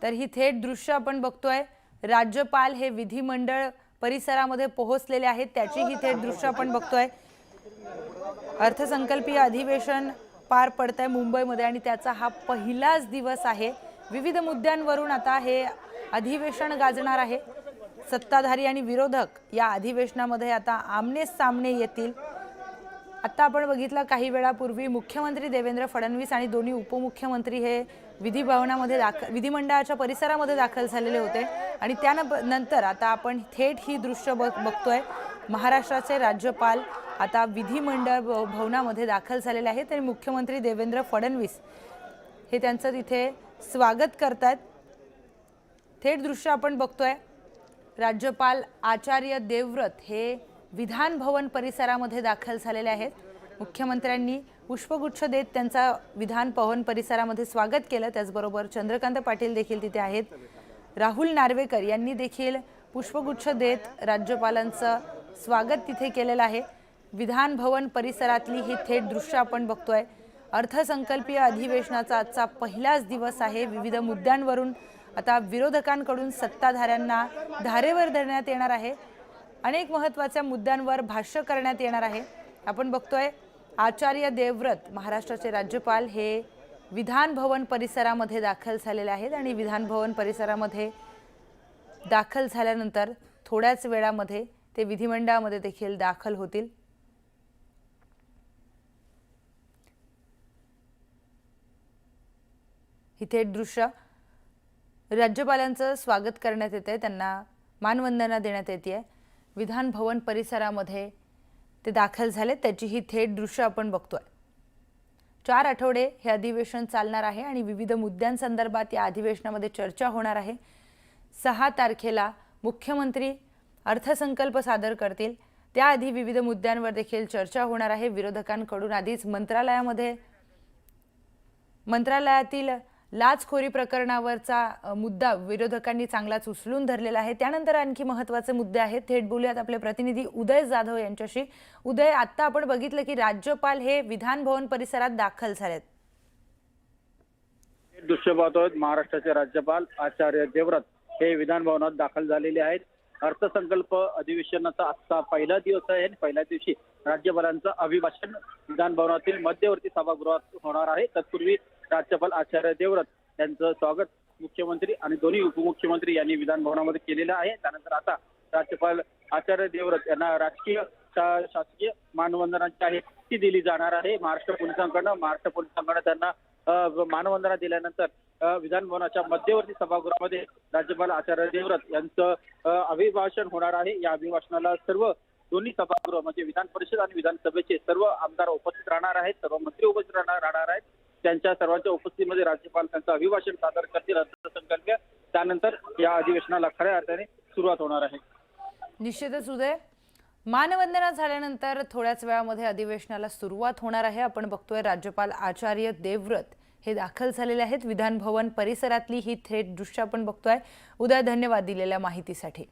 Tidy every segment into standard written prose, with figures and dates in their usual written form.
तर ही थेट दृश्य आपण बघतोय। राज्यपाल हे विधिमंडळ परिसरामध्ये पोहोचलेले आहेत, त्याची ही थेट दृश्य आपण बघतोय। अर्थसंकल्पीय अधिवेशन पार पडतंय मुंबईमध्ये आणि त्याचा हा पहिलाच दिवस आहे। विविध मुद्द्यांवरून आता हे अधिवेशन गाजणार आहे। सत्ताधारी आणि विरोधक या अधिवेशनामध्ये आता आमने सामने येतील। आता आपण बघितलं काही वेळापूर्वी मुख्यमंत्री देवेंद्र फडणवीस आणि दोन्ही उपमुख्यमंत्री हे विधिभवनामध्ये विधिमंडळाच्या परिसरामध्ये दाखल झालेले होते आणि त्यानंतर आता आपण थेट ही दृश्य बघतोय। महाराष्ट्राचे राज्यपाल आता विधिमंडळ भवनामध्ये दाखल झालेले आहेत आणि मुख्यमंत्री देवेंद्र फडणवीस हे त्यांचं तिथे स्वागत करतात। थेट दृश्य आपण बघतोय। राज्यपाल आचार्य देवव्रत हे विधान भवन परिसरामध्ये दाखल झालेले आहेत। मुख्यमंत्र्यांनी पुष्पगुच्छ देत त्यांचा विधान भवन परिसरामध्ये स्वागत केलं। त्याचबरोबर चंद्रकांत पाटील देखील तिथे आहेत। राहुल नार्वेकर यांनी देखील पुष्पगुच्छ देत राज्यपालांचं स्वागत तिथे केलेलं आहे। विधान भवन परिसरातली ही थेट दृश्य आपण बघतोय। अर्थसंकल्पीय अधिवेशनाचा आजचा पहिलाच दिवस आहे। विविध मुद्द्यांवरून आता विरोधकांकडून सत्ताधाऱ्यांना धारेवर धरण्यात येणार आहे। अनेक महत्त्वाच्या मुद्द्यांवर भाष्य करण्यात येणार आहे। आपण बघतोय आचार्य देवव्रत महाराष्ट्राचे राज्यपाल हे विधान भवन परिसरामध्ये दाखल झालेले आहेत आणि विधान भवन परिसरामध्ये दाखल झाल्यानंतर थोड्याच वेळामध्ये ते विधिमंडळामध्ये देखील दाखल होतील। ही थेट दृश्य राज्यपालांचं स्वागत करण्यात येते, त्यांना मानवंदना देण्यात येते। विधान भवन परिसरामध्ये ते दाखल झाले, त्याची ही थेट दृश्य आपण बघतोय। 4 आठवडे हे अधिवेशन चालणार आहे आणि विविध मुद्द्यांसंदर्भात या अधिवेशनामध्ये चर्चा होणार आहे। 6 तारखेला मुख्यमंत्री अर्थसंकल्प सादर करतील, त्याआधी विविध मुद्द्यांवर देखील चर्चा होणार आहे। विरोधकांकडून आधीच मंत्रालयातील लाचखोरी प्रकरणावरचा मुद्दा विरोधकांनी चांगलाच उचलून धरलेला आहे। त्यानंतर आणखी महत्त्वाचे मुद्दे आहेत। थेट बोलूयात आपले प्रतिनिधी उदय जाधव यांच्याशी। उदय, आता आपण बघितलं की राज्यपाल हे विधान भवन परिसरात दाखल झालेत। दृश्य पाहतोय महाराष्ट्राचे राज्यपाल आचार्य देवव्रत हे विधान भवनात दाखल झालेले आहेत। अर्थसंकल्प अधिवेशनाचा आजचा पहिला दिवस आहे। पहिल्या दिवशी राज्यपालांचं अभिभाषण विधान भवनातील मध्यवर्ती सभागृहात होणार आहे। तत्पूर्वी राज्यपाल आचार्य देवव्रत यांचं स्वागत मुख्यमंत्री आणि दोन्ही उपमुख्यमंत्री यांनी विधान भवनामध्ये केलेलं आहे। त्यानंतर आता राज्यपाल आचार्य देवव्रत यांना राजकीय शासकीय मानवंदना आहे ती दिली जाणार आहे। महाराष्ट्र पोलिसांकडून त्यांना मानवंदना दिल्यानंतर विधान भवनाच्या मध्यवर्ती सभागृहामध्ये राज्यपाल आचार्य देवव्रत यांचं अभिभाषण होणार आहे। या अभिभाषणाला सर्व दोन्ही सभागृह म्हणजे विधान परिषद आणि विधानसभेचे सर्व आमदार उपस्थित राहणार आहेत, सर्व मंत्री उपस्थित राहणार आहेत। त्यांच्या सर्वांच्या उपस्थितीमध्ये राज्यपाल त्यांचं अभिभाषण सादर करतील अर्थसंकल्पीय। त्यानंतर या अधिवेशनाला खऱ्या अर्थाने सुरुवात होणार आहे। निश्चितच उदय, मानवंदना झाल्यानंतर थोड्याच वेळामध्ये अधिवेशनाला सुरुवात होणार आहे। आपण बघतोय राज्यपाल आचार्य देवव्रत हे दाखल झालेले आहेत विधान भवन परिसरातली ही थेट दृश्य आपण बघतोय। उदय, धन्यवाद दिलेल्या माहितीसाठी।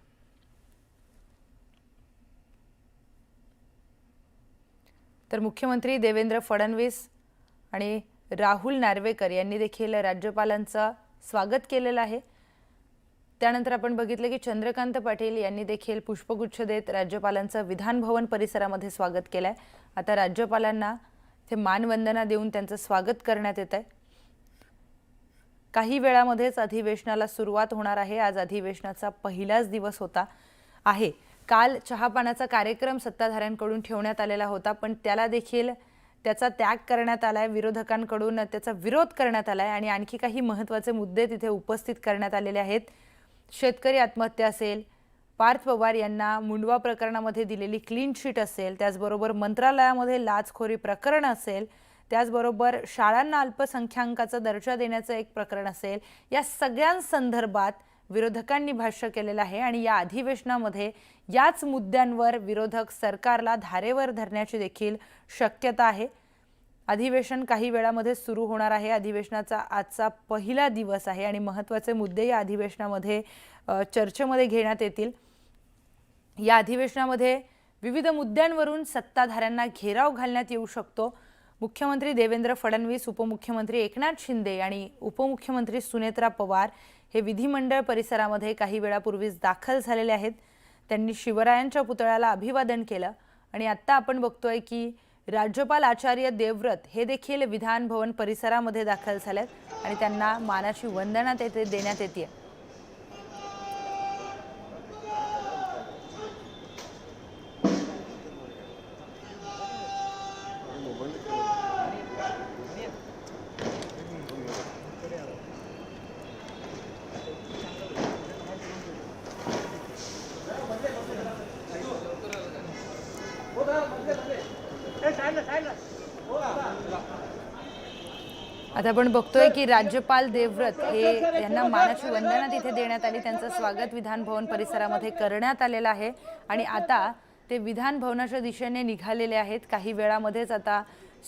तर मुख्यमंत्री देवेंद्र फडणवीस आणि राहुल नार्वेकर यांनी देखील राज्यपालांचं स्वागत केलेलं आहे। त्यानंतर आपण बघितलं की चंद्रकांत पाटील यांनी देखील पुष्पगुच्छ देत राज्यपालांचं विधान भवन परिसरामध्ये स्वागत केलंय। आता राज्यपालांना ते मानवंदना देऊन त्यांचं स्वागत करण्यात येतंय। काही वेळामध्येच अधिवेशनाला सुरुवात होणार आहे। आज अधिवेशनाचा पहिलाच दिवस आहे। काल चहापानाचा कार्यक्रम सत्ताधाऱ्यांकडून ठेवण्यात आलेला होता, पण त्याला देखील त्याचा त्याग करण्यात आलाय। विरोधकांकडून त्याचा विरोध करण्यात आलाय आणि आणखी काही महत्त्वाचे मुद्दे तिथे उपस्थित करण्यात आलेले आहेत। शेतकरी आत्महत्या असेल, पार्थ पवार यांना मुंडवा प्रकरणामध्ये दिलेली क्लीन शीट असेल, त्याचबरोबर मंत्रालयामध्ये लाचखोरी प्रकरण असेल, त्याचबरोबर शाळांना अल्पसंख्याकांचा दर्जा देण्याचं एक प्रकरण असेल, या सगळ्यांसंदर्भात विरोधकांनी भाष्य केलेलं आहे आणि या अधिवेशनामध्ये याच मुद्द्यांवर विरोधक सरकारला धारेवर धरण्याची देखील शक्यता आहे। अधिवेशन काही वेळामध्ये सुरू होणार आहे। अधिवेशनाचा आजचा पहिला दिवस आहे आणि महत्त्वाचे मुद्दे या अधिवेशनामध्ये चर्चेमध्ये घेण्यात येतील। या अधिवेशनामध्ये विविध मुद्द्यांवरून सत्ताधाऱ्यांना घेराव घालण्यात येऊ शकतो। मुख्यमंत्री देवेंद्र फडणवीस, उपमुख्यमंत्री एकनाथ शिंदे आणि उपमुख्यमंत्री सुनेत्रा पवार हे विधिमंडळ परिसरामध्ये काही वेळापूर्वीच दाखल झालेले आहेत। त्यांनी शिवरायांच्या पुतळ्याला अभिवादन केलं आणि आता आपण बघतोय की राज्यपाल आचार्य देवव्रत हे देखील विधान भवन परिसरामध्ये दाखल झालेत आणि त्यांना मानाची वंदना देण्यात येते। आता आपण बघतोय की राज्यपाल देवव्रत हे यांना मानाची वंदना तिथे देण्यात आली। त्यांचं स्वागत विधान भवन परिसरामध्ये करण्यात आलेलं आहे आणि आता ते विधान भवनाच्या दिशेने निघालेले आहेत। काही वेळामध्येच आता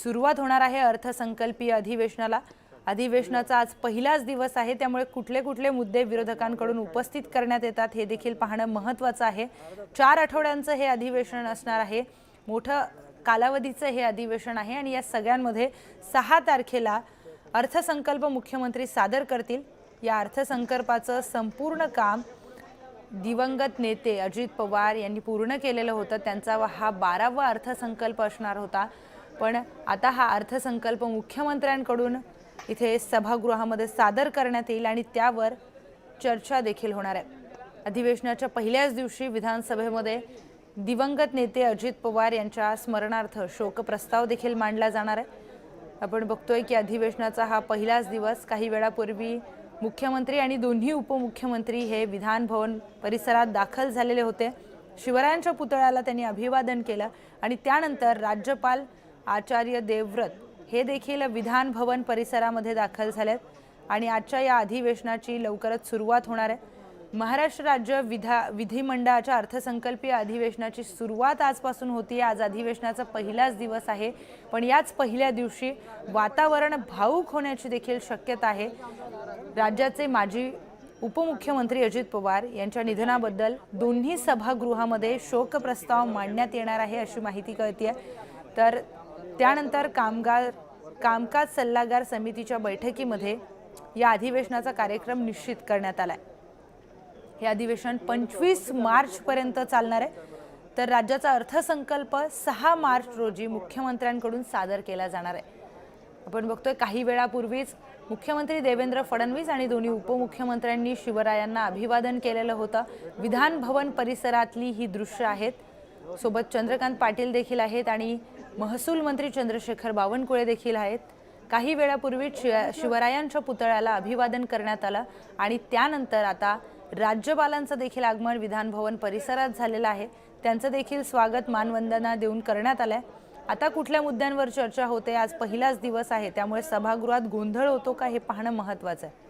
सुरुवात होणार आहे अर्थसंकल्पीय अधिवेशनाला। अधिवेशनाचा आज पहिलाच दिवस आहे, त्यामुळे कुठले कुठले मुद्दे विरोधकांकडून उपस्थित करण्यात येतात हे देखील पाहणं महत्त्वाचं आहे। 4 आठवड्यांचं हे अधिवेशन असणार आहे। मोठं कालावधीचं हे अधिवेशन आहे आणि या सगळ्यांमध्ये 6 तारखेला अर्थसंकल्प मुख्यमंत्री सादर करतील। या अर्थसंकल्पाचं संपूर्ण काम दिवंगत नेते अजित पवार यांनी पूर्ण केलेलं होतं। त्यांचा हा 12वा अर्थसंकल्प असणार होता, पण आता हा अर्थसंकल्प मुख्यमंत्र्यांकडून इथे सभागृहामध्ये सादर करण्यात येईल आणि त्यावर चर्चा देखील होणार आहे। अधिवेशनाच्या पहिल्याच दिवशी विधानसभेमध्ये दिवंगत नेते अजित पवार यांच्या स्मरणार्थ शोक प्रस्ताव देखील मांडला जाणार आहे। आपण बघतोय की अधिवेशनाचा हा पहिलाच दिवस। काही वेळापूर्वी मुख्यमंत्री आणि दोन्ही उपमुख्यमंत्री हे विधान भवन परिसरात दाखल झालेले होते। शिवरायांच्या पुतळ्याला त्यांनी अभिवादन केलं आणि त्यानंतर राज्यपाल आचार्य देवव्रत हे देखील विधान भवन परिसरामध्ये दाखल झालेत आणि आजच्या या अधिवेशनाची लवकरच सुरुवात होणार आहे। महाराष्ट्र राज्य विधिमंडळाच्या अर्थसंकल्पीय अधिवेशनाची सुरुवात आजपासून होती। आज अधिवेशनाचा पहिलाच दिवस आहे, पण याच पहिल्या दिवशी वातावरण भावुक होण्याची देखील शक्यता आहे। राज्याचे माजी उपमुख्यमंत्री अजित पवार यांच्या निधनाबद्दल दोन्ही सभागृहामध्ये शोक प्रस्ताव मांडण्यात येणार आहे अशी माहिती कळते। तर त्यानंतर कामकाज सल्लागार समितीच्या बैठकीमध्ये या अधिवेशनाचा कार्यक्रम निश्चित करण्यात आलाय। हे अधिवेशन 25 मार्च पर्यंत चालणार आहे, तर राज्याचा अर्थसंकल्प 6 मार्च रोजी मुख्यमंत्र्यांकडून सादर केला जाणार आहे। आपण बघतोय काही वेळापूर्वीच मुख्यमंत्री देवेंद्र फडणवीस आणि दोन्ही उपमुख्यमंत्र्यांनी शिवरायांना अभिवादन केलेलं होतं। विधान भवन परिसरातली ही दृश्य आहेत। सोबत चंद्रकांत पाटील देखील आहेत आणि महसूल मंत्री चंद्रशेखर बावनकुळे देखील आहेत। काही वेळापूर्वी शिवरायांच्या पुतळ्याला अभिवादन करण्यात आलं आणि त्यानंतर आता राज्यपालांचं देखील आगमन विधान भवन परिसरात झालेलं आहे। त्यांचं देखील स्वागत मानवंदना देऊन करण्यात आलंय। आता कुठल्या मुद्द्यांवर चर्चा होते? आज पहिलाच दिवस आहे, त्यामुळे सभागृहात गोंधळ होतो का हे पाहणं महत्त्वाचं आहे।